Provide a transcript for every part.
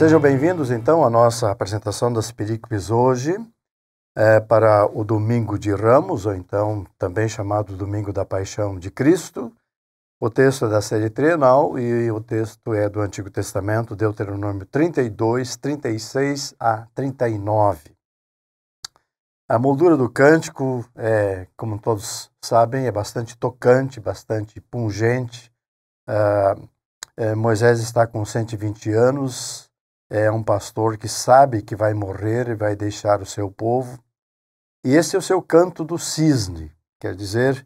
Sejam bem-vindos, então, à nossa apresentação das perícopes hoje, para o Domingo de Ramos, ou então também chamado Domingo da Paixão de Cristo. O texto é da série trienal e o texto é do Antigo Testamento, Deuteronômio 32, 36 a 39. A moldura do cântico, como todos sabem, é bastante tocante, bastante pungente. Moisés está com 120 anos, é um pastor que sabe que vai morrer e vai deixar o seu povo. E esse é o seu canto do cisne, quer dizer,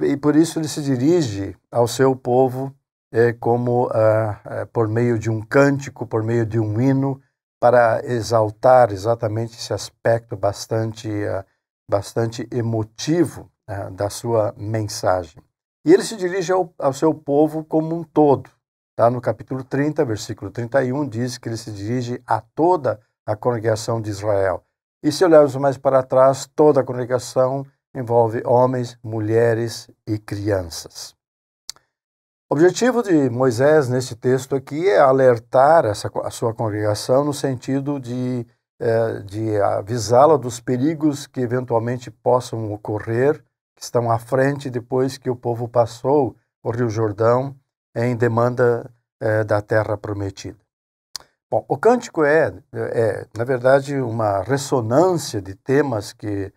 e por isso ele se dirige ao seu povo por meio de um cântico, por meio de um hino, para exaltar exatamente esse aspecto bastante emotivo da sua mensagem. E ele se dirige ao seu povo como um todo. Tá? No capítulo 30, versículo 31, diz que ele se dirige a toda a congregação de Israel. E se olharmos mais para trás, toda a congregação envolve homens, mulheres e crianças. O objetivo de Moisés neste texto aqui é alertar a sua congregação no sentido de avisá-la dos perigos que eventualmente possam ocorrer, que estão à frente depois que o povo passou o Rio Jordão em demanda da terra prometida. Bom, o cântico na verdade, uma ressonância de temas que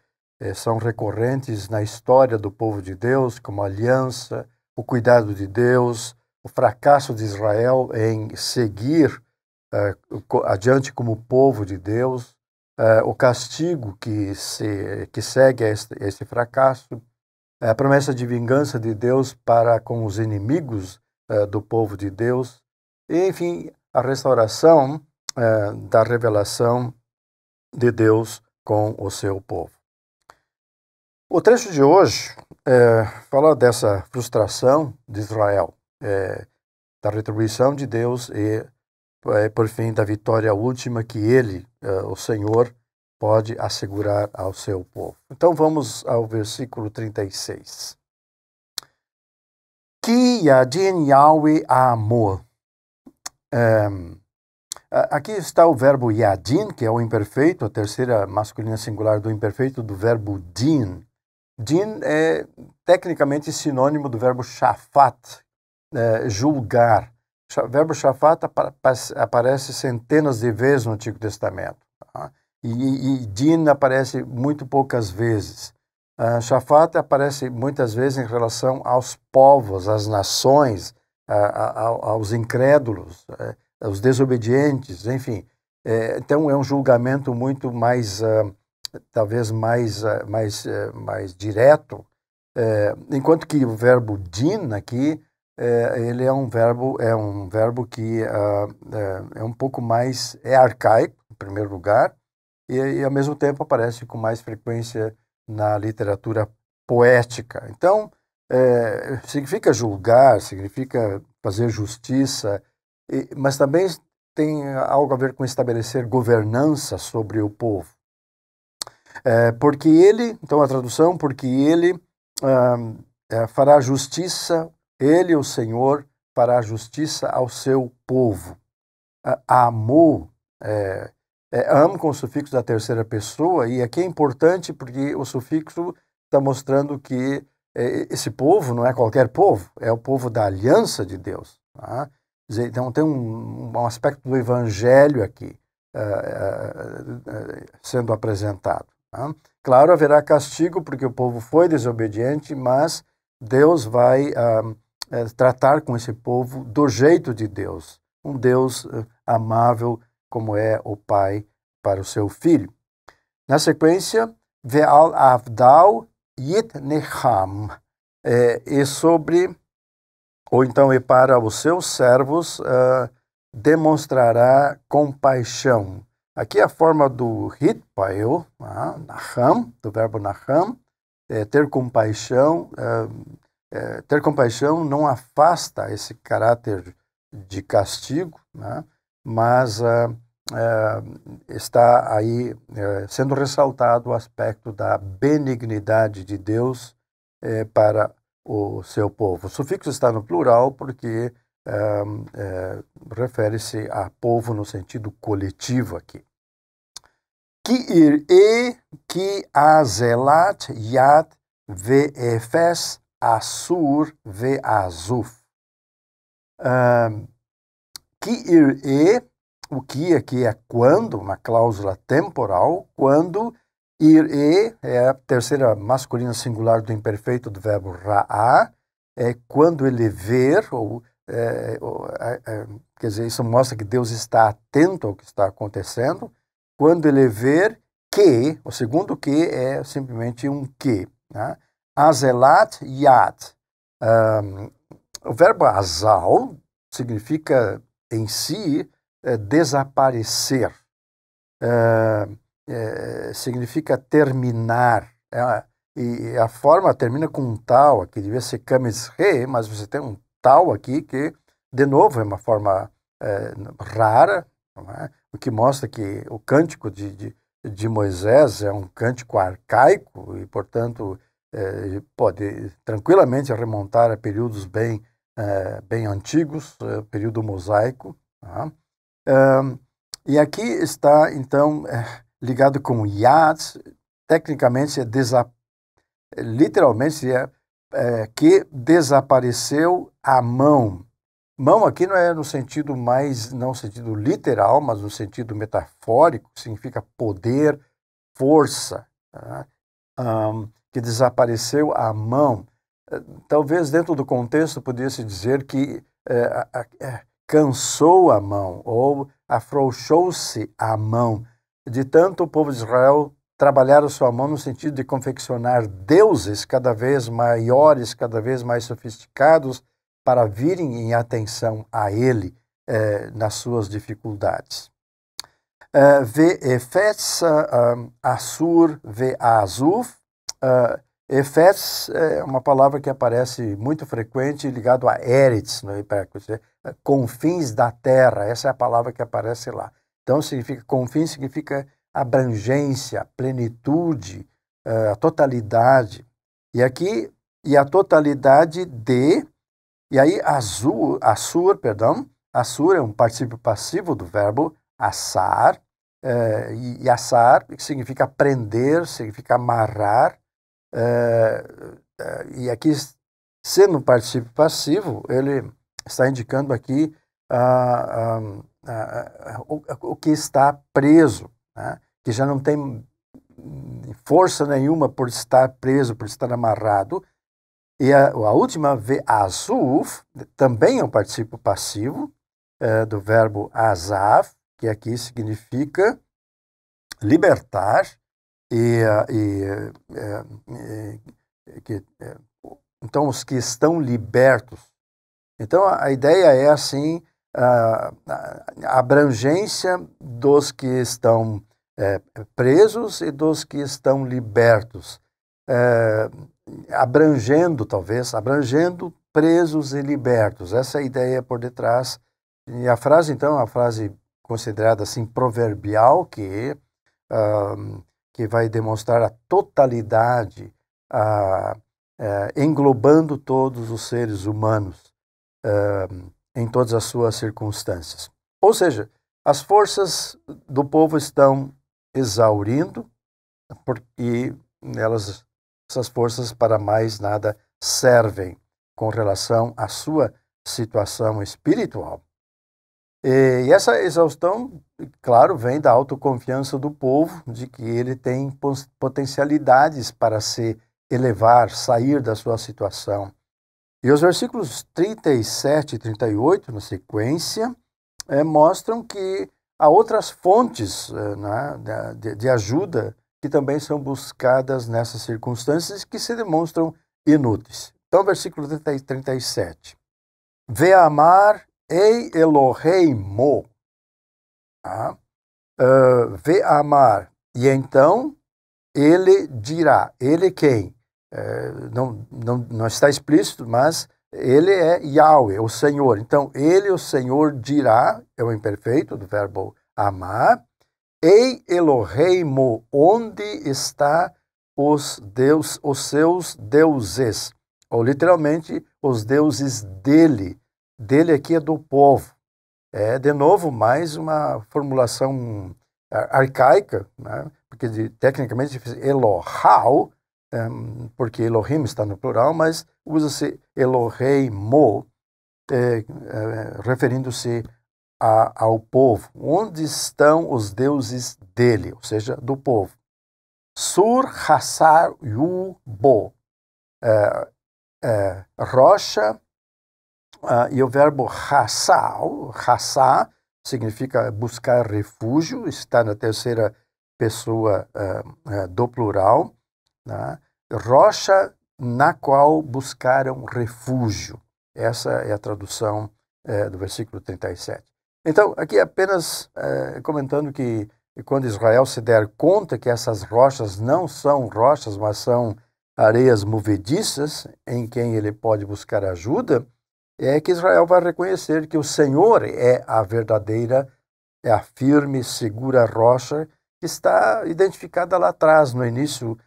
são recorrentes na história do povo de Deus, como a aliança, o cuidado de Deus, o fracasso de Israel em seguir adiante como povo de Deus, o castigo que segue a esse fracasso, a promessa de vingança de Deus para com os inimigos do povo de Deus, e, enfim, a restauração da revelação de Deus com o seu povo. O trecho de hoje fala dessa frustração de Israel, da retribuição de Deus e, por fim, da vitória última que ele, o Senhor, pode assegurar ao seu povo. Então vamos ao versículo 36. Ki yadin Yahweh amor. Aqui está o verbo yadin, que é o imperfeito, a terceira masculina singular do imperfeito do verbo din. Din é tecnicamente sinônimo do verbo shafat, julgar. O verbo shafat aparece centenas de vezes no Antigo Testamento. Tá? E din aparece muito poucas vezes. Shafat aparece muitas vezes em relação aos povos, às nações, aos incrédulos, aos desobedientes, enfim. Então é um julgamento muito mais, talvez mais direto, enquanto que o verbo din aqui, ele é um verbo que é um pouco mais, arcaico, em primeiro lugar, e ao mesmo tempo aparece com mais frequência na literatura poética. Então, significa julgar, significa fazer justiça, mas também tem algo a ver com estabelecer governança sobre o povo. Porque ele, então a tradução, porque ele fará justiça, ele, o Senhor, fará justiça ao seu povo. Amor, amo com o sufixo da terceira pessoa, e aqui é importante porque o sufixo está mostrando que esse povo não é qualquer povo, é o povo da aliança de Deus. Tá? Então tem um aspecto do evangelho aqui sendo apresentado. Tá? Claro, haverá castigo porque o povo foi desobediente, mas Deus vai tratar com esse povo do jeito de Deus, um Deus amável como é o pai para o seu filho. Na sequência, Ve'al avdal yitnecham, e sobre, ou então e para os seus servos, demonstrará compaixão. Aqui a forma do hitpael, nacham, do verbo nacham, ter compaixão. Ter compaixão não afasta esse caráter de castigo, né? Mas está aí sendo ressaltado o aspecto da benignidade de Deus para o seu povo. O sufixo está no plural porque refere-se a povo no sentido coletivo aqui. Ki ir'e ki azelat yad ve'efes asur ve'azuf. Ki ir'e, o que aqui é quando, uma cláusula temporal, quando ir'e é a terceira masculina singular do imperfeito do verbo ra'á, é quando ele ver, quer dizer, isso mostra que Deus está atento ao que está acontecendo. Quando ele ver que, o segundo que é simplesmente um que. Né? Azelat yad. O verbo azal significa em si desaparecer, significa terminar. E a forma termina com um tal, aqui devia ser kames re, mas você tem um tal aqui que, de novo, é uma forma rara, não é? O que mostra que o cântico de Moisés é um cântico arcaico e, portanto, pode tranquilamente remontar a períodos bem antigos, período mosaico. Tá? E aqui está, então, ligado com yad, tecnicamente literalmente que desapareceu a mão. Mão aqui não é no sentido não no sentido literal, mas no sentido metafórico, significa poder, força, tá? Que desapareceu a mão. Talvez dentro do contexto pudesse dizer que cansou a mão ou afrouxou-se a mão, de tanto o povo de Israel trabalhar a sua mão no sentido de confeccionar deuses cada vez maiores, cada vez mais sofisticados, para virem em atenção a ele nas suas dificuldades. Ve'efetz asur ve'azuf. Efetz é uma palavra que aparece muito frequente ligado a Eretz, no hebraico, confins da terra, essa é a palavra que aparece lá. Então, confins significa abrangência, plenitude, a totalidade. E aqui, a totalidade e aí assur é um particípio passivo do verbo assar, e assar significa prender, significa amarrar, e aqui, sendo um particípio passivo, ele está indicando aqui o que está preso, né? Que já não tem força nenhuma por estar preso, por estar amarrado. E a última, ve'azuf, também é um particípio passivo do verbo azaf, que aqui significa libertar, então os que estão libertos. Então a ideia é assim, a abrangência dos que estão presos e dos que estão libertos. Abrangendo presos e libertos. Essa é a ideia por detrás. E a frase, então, é uma frase considerada assim proverbial, que vai demonstrar a totalidade, englobando todos os seres humanos em todas as suas circunstâncias. Ou seja, as forças do povo estão exaurindo, porque essas forças para mais nada servem com relação à sua situação espiritual. E essa exaustão, claro, vem da autoconfiança do povo, de que ele tem potencialidades para se elevar, sair da sua situação. E os versículos 37 e 38, na sequência, mostram que há outras fontes de ajuda que também são buscadas nessas circunstâncias que se demonstram inúteis. Então, versículo 37. Ve'amar ei Eloheimo. Ve'amar. E então ele dirá. Ele quem? Não está explícito, mas ele é Yahweh, o Senhor. Então, ele, o Senhor, dirá, é o imperfeito do verbo amar. Ei Eloheimo, onde está os seus deuses? Ou literalmente, os deuses dele. dele aqui é do povo. É, de novo, mais uma formulação arcaica, né? Porque tecnicamente Elohau, porque Elohim está no plural, mas usa-se Eloheimo, referindo-se ao povo. Onde estão os deuses dele, ou seja, do povo? Sur Hassar Yubo, rocha, e o verbo hassá significa buscar refúgio, está na terceira pessoa do plural, né? Rocha na qual buscaram refúgio. Essa é a tradução do versículo 37. Então, aqui apenas comentando que quando Israel se der conta que essas rochas não são rochas, mas são areias movediças em quem ele pode buscar ajuda, é que Israel vai reconhecer que o Senhor é a verdadeira, é a firme, segura rocha que está identificada lá atrás, no início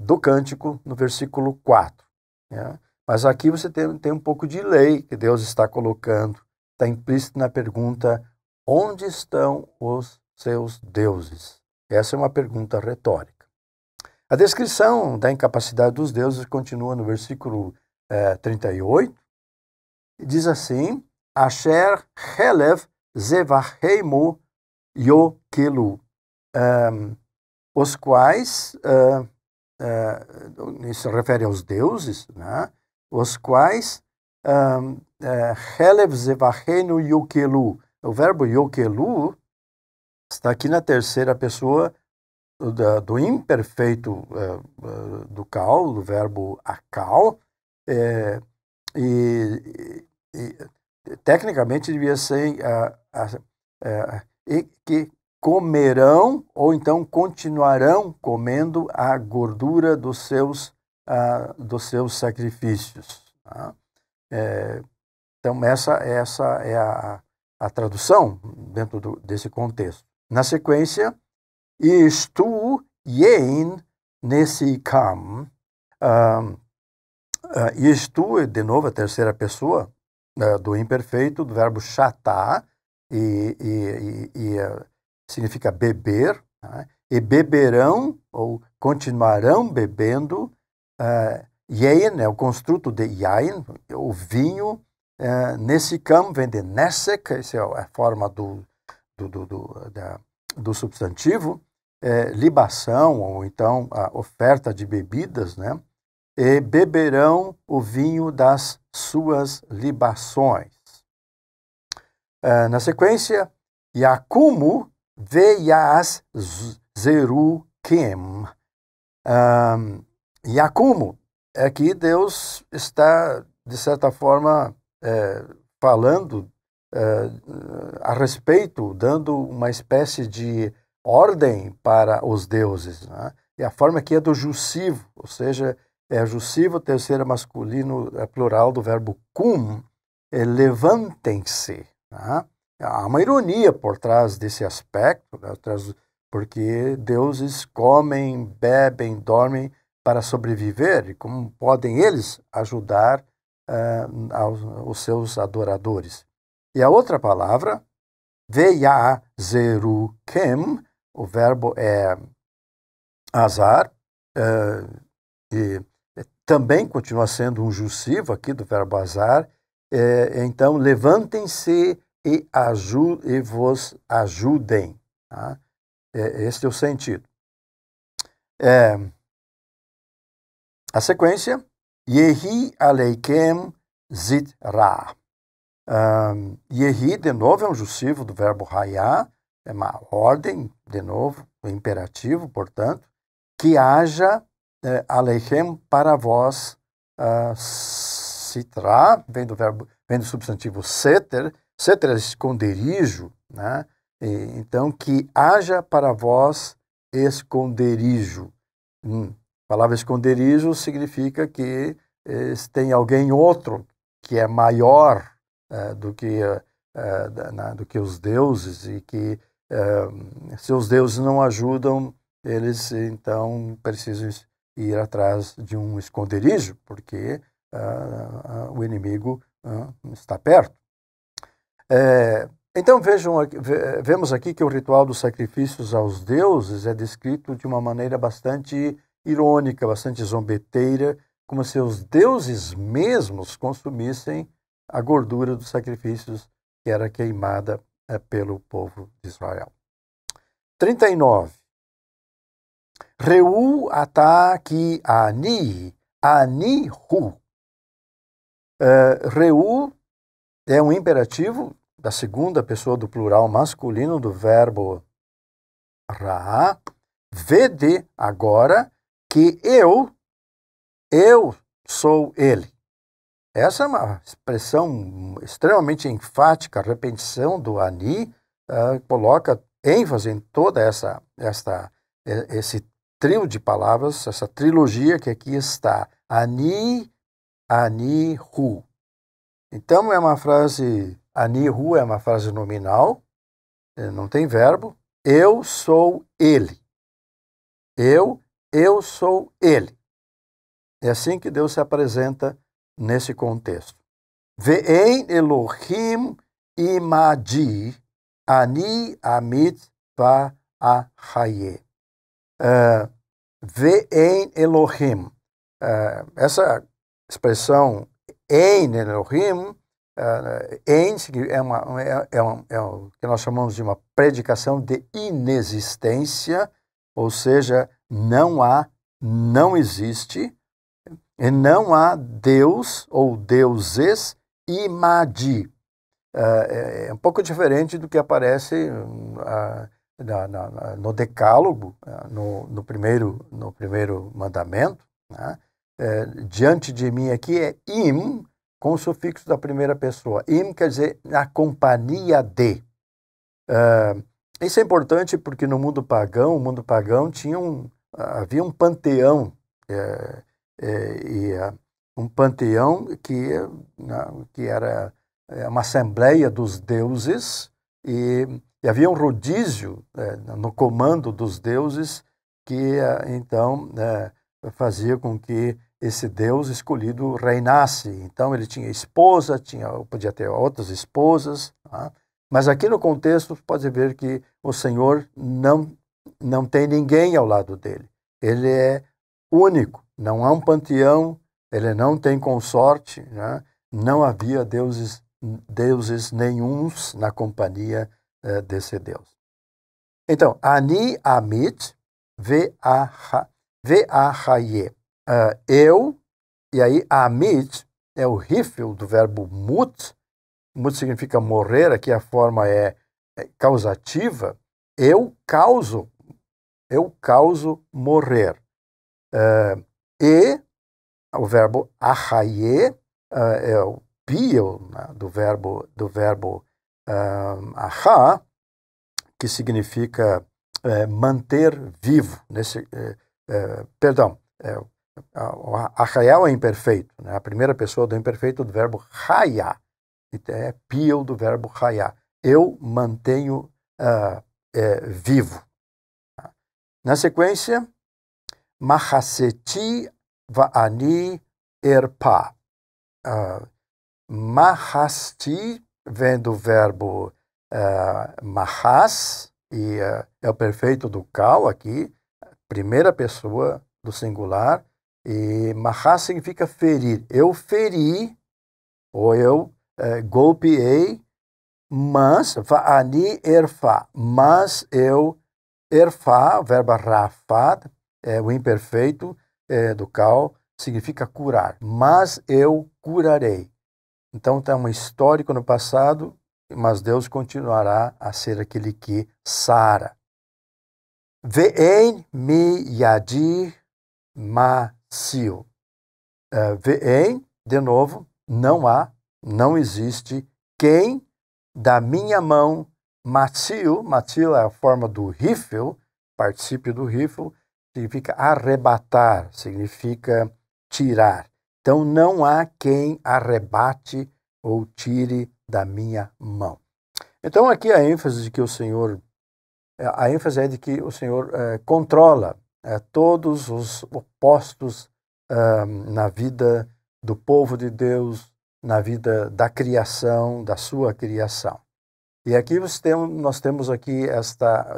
do cântico, no versículo 4. Né? Mas aqui você tem um pouco de lei que Deus está colocando, está implícito na pergunta: onde estão os seus deuses? Essa é uma pergunta retórica. A descrição da incapacidade dos deuses continua no versículo 38, e diz assim: Asher Helev Zevaheimu Yokelu, os quais, isso refere aos deuses, né? Os quais Helev Zevahenu Yokelu. O verbo Yokelu está aqui na terceira pessoa do imperfeito do kal, do verbo akal, e tecnicamente devia ser e que comerão ou então continuarão comendo a gordura dos seus sacrifícios. Tá? Então essa é a tradução dentro desse contexto. Na sequência, Istu Yein Nesikam. Istu, de novo, a terceira pessoa do imperfeito, do verbo chatá, e significa beber, né? E beberão, ou continuarão bebendo, Yein é o construto de Yain, o vinho, Nesikam vem de Nesek, essa é a forma do substantivo, libação, ou então a oferta de bebidas, né? E beberão o vinho das suas libações. Na sequência, Yakumu veyas zerukim. Yakumu é que Deus está, de certa forma, falando a respeito, dando uma espécie de ordem para os deuses, né? E a forma aqui é do jussivo, ou seja, é jussivo, terceiro masculino plural do verbo cum, levantem-se. Né? Há uma ironia por trás desse aspecto, né? Porque deuses comem, bebem, dormem para sobreviver, e como podem eles ajudar os seus adoradores. E a outra palavra, veyazerukem, o verbo é azar, e também continua sendo um jussivo aqui do verbo azar. Então, levantem-se e vos ajudem. Tá? Este é o sentido. A sequência, Yehi aleikem zitra. Yehi, de novo, é um jussivo do verbo hayá, é uma ordem, de novo, um imperativo, portanto, que haja alechem para vós, citra, vem do substantivo seter é esconderijo, né? Então, que haja para vós esconderijo. A palavra esconderijo significa que tem alguém outro que é maior do que os deuses, e que se os deuses não ajudam, eles então precisam ir atrás de um esconderijo, porque o inimigo está perto. Então vemos aqui que o ritual dos sacrifícios aos deuses é descrito de uma maneira bastante irônica, bastante zombeteira, como se os deuses mesmos consumissem a gordura dos sacrifícios que era queimada pelo povo de Israel. 39. Reu ata ki ani hu. Reu é um imperativo da segunda pessoa do plural masculino do verbo ra. Vede agora que eu sou ele. Essa é uma expressão extremamente enfática, a repetição do ani coloca ênfase em toda esse trio de palavras, essa trilogia que aqui está. Ani, hu. Então é uma frase, ani, hu é uma frase nominal, não tem verbo. Eu sou ele. Eu sou ele. É assim que Deus se apresenta nesse contexto. Ve'en Elohim imadi, ani amit va'ahaye. Ve'en Elohim. Essa expressão en Elohim, é o que nós chamamos de uma predicação de inexistência, ou seja, não existe, e não há Deus ou deuses imadi. É um pouco diferente do que aparece no Decálogo, no primeiro mandamento. Né? Diante de mim aqui é im, com o sufixo da primeira pessoa. Im quer dizer na companhia de. Isso é importante porque no mundo pagão havia um panteão, um panteão que era uma assembleia dos deuses, e havia um rodízio no comando dos deuses que então fazia com que esse Deus escolhido reinasse. Então ele tinha esposa, podia ter outras esposas, tá? Mas aqui no contexto pode ver que o Senhor não tem ninguém ao lado dele. Ele é único, não há um panteão, ele não tem consorte, né? Não havia deuses nenhuns na companhia desse Deus. Então, ani amit ve'ahaye. Eu, e aí amit é o rifle do verbo mut. Mut significa morrer, aqui a forma é causativa. Eu causo morrer. E o verbo ahaye é o pio, né, do verbo ahá, que significa manter vivo. Ahayá é imperfeito, né? A primeira pessoa do imperfeito do verbo hayá. É pio do verbo hayá. Eu mantenho vivo. Na sequência, mahaseti va'ani erpa. Mahasti vem do verbo mahas, e é o perfeito do kal aqui, primeira pessoa do singular, e mahas significa ferir. Eu feri, ou eu golpeei, mas va'ani erfa, mas eu erfa, o verbo rafat, o imperfeito do kal, significa curar, mas eu curarei. Então está um histórico no passado, mas Deus continuará a ser aquele que sara. Ve'en mi yadi masil. Ve'en, de novo, não existe quem da minha mão matil é a forma do rifle, particípio do rifle, significa arrebatar, significa tirar. Então não há quem arrebate ou tire da minha mão. Então aqui a ênfase de que o Senhor controla todos os opostos na vida do povo de Deus, na vida da criação, da sua criação. E aqui nós temos aqui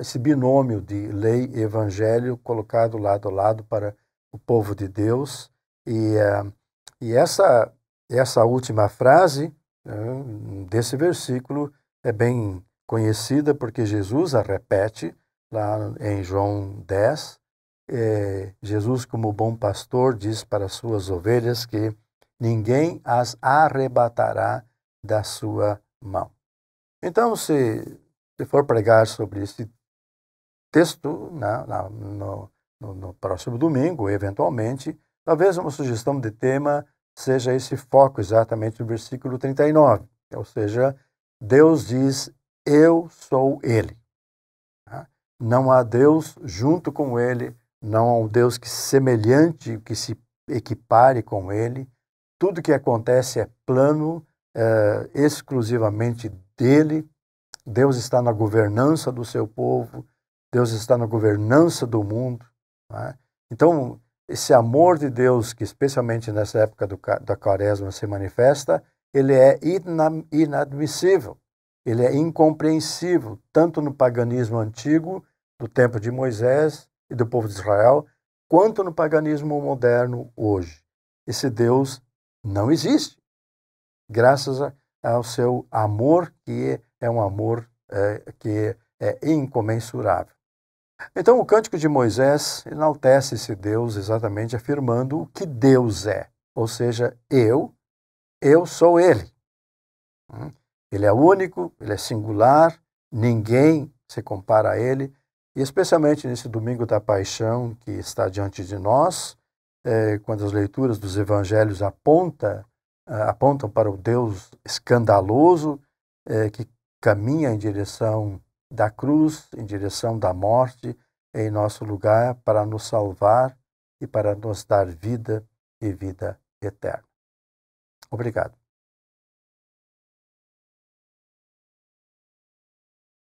esse binômio de lei e evangelho colocado lado a lado para o povo de Deus. E essa última frase desse versículo é bem conhecida porque Jesus a repete lá em João 10. Jesus, como bom pastor, diz para as suas ovelhas que ninguém as arrebatará da sua mão. Então, se for pregar sobre esse texto no próximo domingo, eventualmente, talvez uma sugestão de tema seja esse foco exatamente no versículo 39. Ou seja, Deus diz, eu sou Ele. Não há Deus junto com Ele, não há um Deus que semelhante, que se equipare com Ele. Tudo que acontece é plano, exclusivamente dele. Deus está na governança do seu povo, Deus está na governança do mundo. Então, esse amor de Deus, que especialmente nessa época da Quaresma se manifesta, ele é inadmissível, ele é incompreensível, tanto no paganismo antigo, do tempo de Moisés e do povo de Israel, quanto no paganismo moderno hoje. Esse Deus não existe, graças ao seu amor, que é um amor que é incomensurável. Então, o Cântico de Moisés enaltece esse Deus exatamente afirmando o que Deus é, ou seja, eu sou Ele. Ele é único, Ele é singular, ninguém se compara a Ele, e especialmente nesse domingo da paixão que está diante de nós, quando as leituras dos evangelhos apontam para o Deus escandaloso que caminha em direção da cruz, em direção da morte, em nosso lugar, para nos salvar e para nos dar vida e vida eterna. Obrigado.